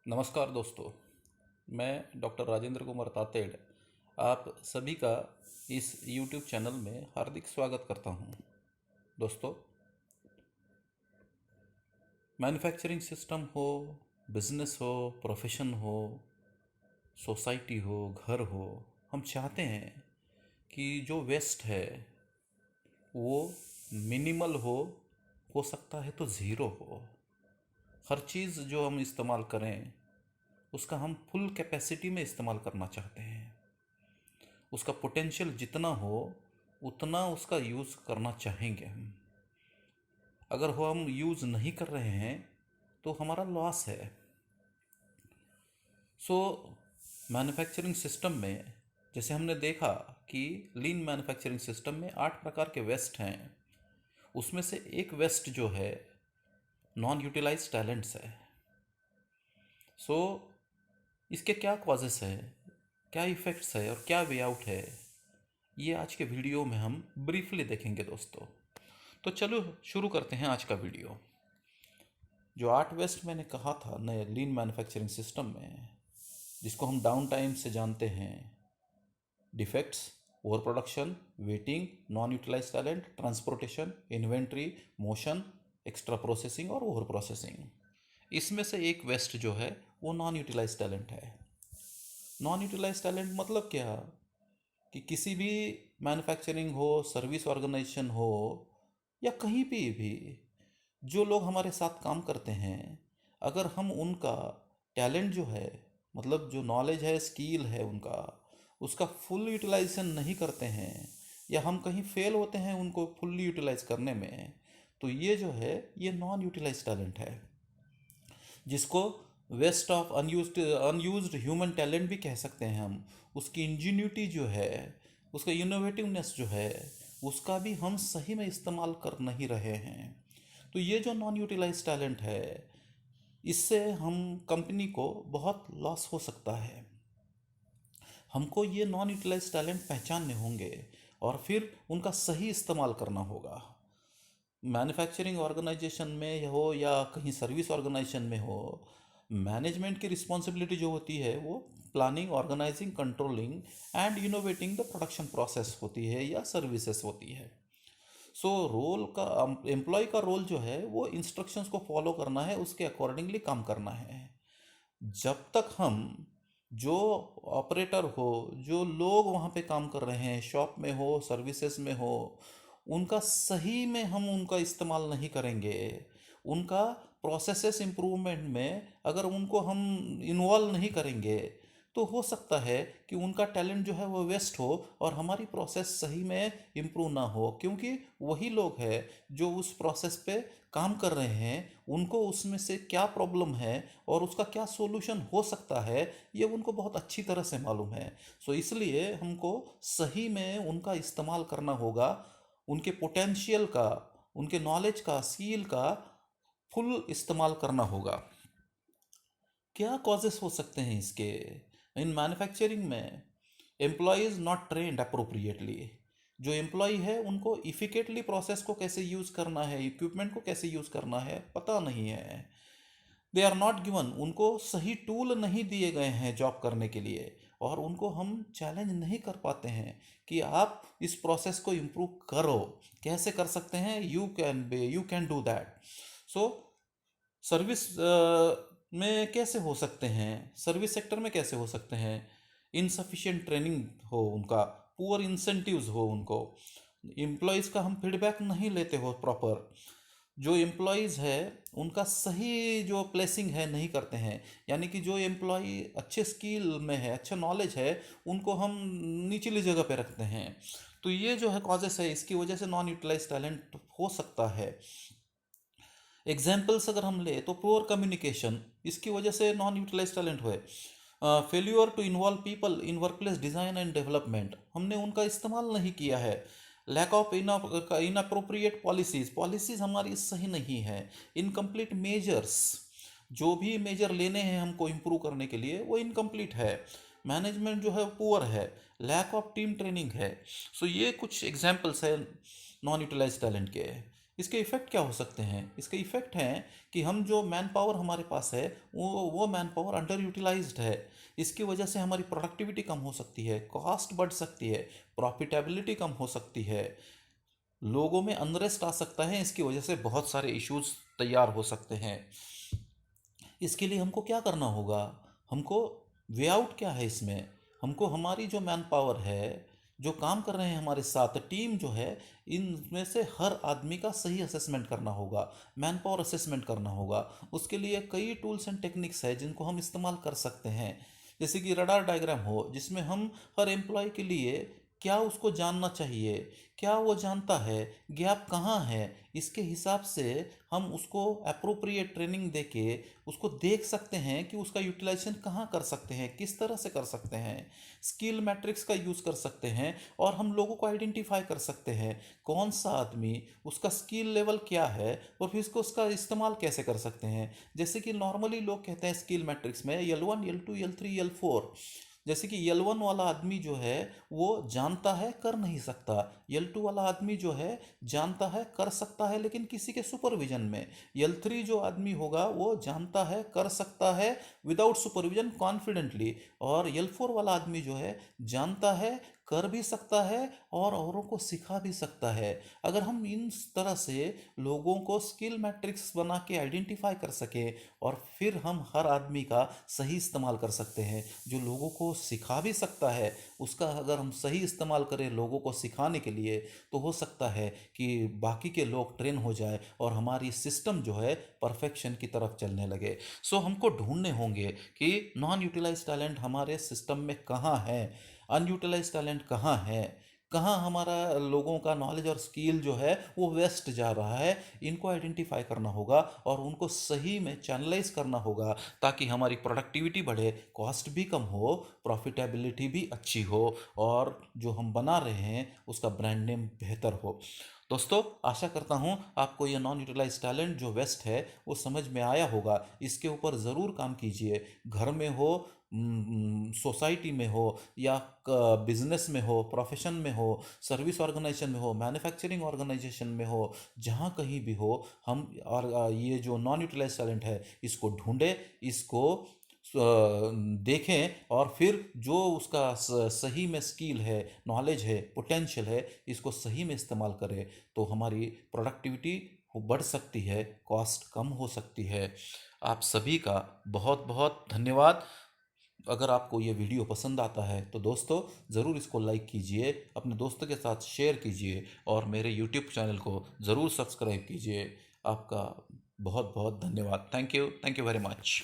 नमस्कार दोस्तों। मैं डॉक्टर राजेंद्र कुमार तातेड़ आप सभी का इस YouTube चैनल में हार्दिक स्वागत करता हूं। दोस्तों, मैन्युफैक्चरिंग सिस्टम हो, बिजनेस हो, प्रोफेशन हो, सोसाइटी हो, घर हो, हम चाहते हैं कि जो वेस्ट है वो मिनिमल हो सकता है तो ज़ीरो हो। हर चीज़ जो हम इस्तेमाल करें उसका हम फुल कैपेसिटी में इस्तेमाल करना चाहते हैं। उसका पोटेंशियल जितना हो उतना उसका यूज़ करना चाहेंगे हम। अगर वो हम यूज़ नहीं कर रहे हैं तो हमारा लॉस है। सो मैन्युफैक्चरिंग सिस्टम में जैसे हमने देखा कि लीन मैन्युफैक्चरिंग सिस्टम में 8 प्रकार के वेस्ट हैं। उसमें से एक वेस्ट जो है नॉन यूटिलाइज टैलेंट्स है। सो इसके क्या कॉजेस है, क्या इफ़ेक्ट्स है और क्या वे आउट है, ये आज के वीडियो में हम ब्रीफली देखेंगे दोस्तों। तो चलो शुरू करते हैं आज का वीडियो। जो 8 वेस्ट मैंने कहा था नए लीन मैन्युफैक्चरिंग सिस्टम में, जिसको हम डाउन टाइम से जानते हैं: defects, over production, waiting, non utilize talent, transportation, inventory, motion, extra processing और ओवर प्रोसेसिंग। इसमें से एक वेस्ट जो है वो नॉन यूटिलाइज टैलेंट है। नॉन यूटिलाइज टैलेंट मतलब क्या कि किसी भी मैन्युफैक्चरिंग हो, सर्विस ऑर्गेनाइजेशन हो या कहीं भी जो लोग हमारे साथ काम करते हैं, अगर हम उनका टैलेंट जो है, मतलब जो नॉलेज है, स्किल है उनका, उसका फुल यूटिलाइजेशन नहीं करते हैं या हम कहीं फेल होते हैं उनको फुल्ली यूटिलाइज करने में, तो ये जो है ये नॉन यूटिलाइज टैलेंट है, जिसको waste of unused human talent भी कह सकते हैं हम। उसकी इंजीन्यूटी जो है, उसका इनोवेटिवनेस जो है, उसका भी हम सही में इस्तेमाल कर नहीं रहे हैं। तो ये जो नॉन यूटिलाइज टैलेंट है, इससे हम कंपनी को बहुत लॉस हो सकता है। हमको ये नॉन यूटिलाइज टैलेंट पहचानने होंगे और फिर उनका सही इस्तेमाल करना होगा। मैन्युफैक्चरिंग ऑर्गेनाइजेशन में हो या कहीं सर्विस ऑर्गेनाइजेशन में हो, मैनेजमेंट की रिस्पॉन्सिबिलिटी जो होती है वो planning, organizing, controlling and innovating the production process होती है या सर्विसेज होती है। सो रोल का, एम्प्लॉय का रोल जो है वो इंस्ट्रक्शंस को फॉलो करना है, उसके अकॉर्डिंगली काम करना है। जब तक हम जो ऑपरेटर हो, जो लोग वहाँ पे काम कर रहे हैं, शॉप में हो, सर्विसेज में हो, उनका सही में हम उनका इस्तेमाल नहीं करेंगे, उनका प्रोसेसेस इम्प्रूवमेंट में अगर उनको हम इन्वॉल्व नहीं करेंगे, तो हो सकता है कि उनका टैलेंट जो है वो वेस्ट हो और हमारी प्रोसेस सही में इम्प्रूव ना हो, क्योंकि वही लोग हैं जो उस प्रोसेस पे काम कर रहे हैं, उनको उसमें से क्या प्रॉब्लम है और उसका क्या सॉल्यूशन हो सकता है ये उनको बहुत अच्छी तरह से मालूम है। सो इसलिए हमको सही में उनका इस्तेमाल करना होगा, उनके पोटेंशियल का, उनके नॉलेज का, स्किल का फुल इस्तेमाल करना होगा। क्या कॉजेस हो सकते हैं इसके? इन मैन्युफैक्चरिंग में एम्प्लॉयज़ नॉट ट्रेंड अप्रोप्रिएटली। जो एम्प्लॉय है उनको इफ़िकेटली प्रोसेस को कैसे यूज़ करना है, इक्विपमेंट को कैसे यूज़ करना है पता नहीं है। दे आर नॉट गिवन, उनको सही टूल नहीं दिए गए हैं जॉब करने के लिए, और उनको हम चैलेंज नहीं कर पाते हैं कि आप इस प्रोसेस को इम्प्रूव करो, कैसे कर सकते हैं, you can do that. So service में कैसे हो सकते हैं, सर्विस सेक्टर में कैसे हो सकते हैं? इनसफिशिएंट ट्रेनिंग हो उनका, पुअर इंसेंटिव्स हो उनको, एम्प्लॉयज़ का हम फीडबैक नहीं लेते हो प्रॉपर, जो एम्प्लॉयज़ है उनका सही जो प्लेसिंग है नहीं करते हैं, यानी कि जो एम्प्लॉय अच्छे स्किल में है, अच्छा नॉलेज है, उनको हम निचली जगह पे रखते हैं। तो ये जो है कॉजेस है, इसकी वजह से नॉन यूटिलाइज टैलेंट हो सकता है। एग्जाम्पल्स अगर हम ले तो पुअर कम्युनिकेशन, इसकी वजह से नॉन यूटिलाइज टैलेंट हुए। Failure to involve people in workplace design and development, हमने उनका इस्तेमाल नहीं किया है। लैक ऑफ इनअप्रोप्रिएट पॉलिसीज़ हमारी सही नहीं है। इनकम्प्लीट मेजर्स, जो भी मेजर लेने हैं हमको इम्प्रूव करने के लिए वो इनकम्प्लीट है। मैनेजमेंट जो है पुअर है। लैक ऑफ टीम ट्रेनिंग है। सो ये कुछ एग्जाम्पल्स है नॉन यूटिलाइज टैलेंट के। इसके इफ़ेक्ट क्या हो सकते हैं? इसके इफ़ेक्ट हैं कि हम जो मैन पावर हमारे पास है वो मैन पावर अंडर यूटिलाइज्ड है। इसकी वजह से हमारी प्रोडक्टिविटी कम हो सकती है, कॉस्ट बढ़ सकती है, प्रॉफिटेबिलिटी कम हो सकती है, लोगों में अनरेस्ट आ सकता है। इसकी वजह से बहुत सारे इश्यूज तैयार हो सकते हैं। इसके लिए हमको क्या करना होगा? हमको वे आउट क्या है इसमें? हमको हमारी जो मैन पावर है, जो काम कर रहे हैं हमारे साथ टीम जो है, इनमें से हर आदमी का सही असेसमेंट करना होगा, मैन पावर असेसमेंट करना होगा। उसके लिए कई टूल्स एंड टेक्निक्स है जिनको हम इस्तेमाल कर सकते हैं। जैसे कि रडार डायग्राम हो, जिसमें हम हर एम्प्लॉय के लिए क्या उसको जानना चाहिए, क्या वो जानता है, गैप कहाँ है, इसके हिसाब से हम उसको अप्रोप्रिएट ट्रेनिंग देके उसको देख सकते हैं कि उसका यूटिलाइजेशन कहाँ कर सकते हैं, किस तरह से कर सकते हैं। स्किल मैट्रिक्स का यूज़ कर सकते हैं और हम लोगों को आइडेंटिफाई कर सकते हैं कौन सा आदमी, उसका स्किल लेवल क्या है और फिर उसका इस्तेमाल कैसे कर सकते हैं। जैसे कि नॉर्मली लोग कहते हैं स्किल मैट्रिक्स में L1 L2 L3 L4। जैसे कि L1 वाला आदमी जो है वो जानता है कर नहीं सकता, L2 वाला आदमी जो है जानता है कर सकता है लेकिन किसी के सुपरविजन में, L3 जो आदमी होगा वो जानता है कर सकता है विदाउट सुपरविजन कॉन्फिडेंटली, और L4 वाला आदमी जो है जानता है कर भी सकता है और औरों को सिखा भी सकता है। अगर हम इन तरह से लोगों को स्किल मैट्रिक्स बना के आइडेंटिफाई कर सकें और फिर हम हर आदमी का सही इस्तेमाल कर सकते हैं, जो लोगों को सिखा भी सकता है, उसका अगर हम सही इस्तेमाल करें लोगों को सिखाने के लिए, तो हो सकता है कि बाकी के लोग ट्रेन हो जाए और हमारी सिस्टम जो है परफेक्शन की तरफ चलने लगे। सो हमको ढूंढने होंगे कि नॉन यूटिलाइज टैलेंट हमारे सिस्टम में कहाँ है, अनयूटिलाइज टैलेंट कहाँ है, कहाँ हमारा लोगों का नॉलेज और स्किल जो है वो वेस्ट जा रहा है। इनको आइडेंटिफाई करना होगा और उनको सही में चैनलाइज करना होगा ताकि हमारी प्रोडक्टिविटी बढ़े, कॉस्ट भी कम हो, प्रॉफिटेबिलिटी भी अच्छी हो और जो हम बना रहे हैं उसका ब्रांड नेम बेहतर हो। दोस्तों, आशा करता हूँ आपको ये नॉन यूटिलाइज टैलेंट जो वेस्ट है वो समझ में आया होगा। इसके ऊपर ज़रूर काम कीजिए, घर में हो, सोसाइटी में हो या बिजनेस में हो, प्रोफेशन में हो, सर्विस ऑर्गेनाइजेशन में हो, मैन्युफैक्चरिंग ऑर्गेनाइजेशन में हो, जहाँ कहीं भी हो, हम और ये जो नॉन यूटिलाइज टैलेंट है इसको ढूंढें, इसको देखें और फिर जो उसका सही में स्किल है, नॉलेज है, पोटेंशियल है, इसको सही में इस्तेमाल करें तो हमारी प्रोडक्टिविटी बढ़ सकती है, कॉस्ट कम हो सकती है। आप सभी का बहुत बहुत धन्यवाद। अगर आपको ये वीडियो पसंद आता है तो दोस्तों ज़रूर इसको लाइक कीजिए, अपने दोस्तों के साथ शेयर कीजिए और मेरे यूट्यूब चैनल को ज़रूर सब्सक्राइब कीजिए। आपका बहुत बहुत धन्यवाद। Thank you very much.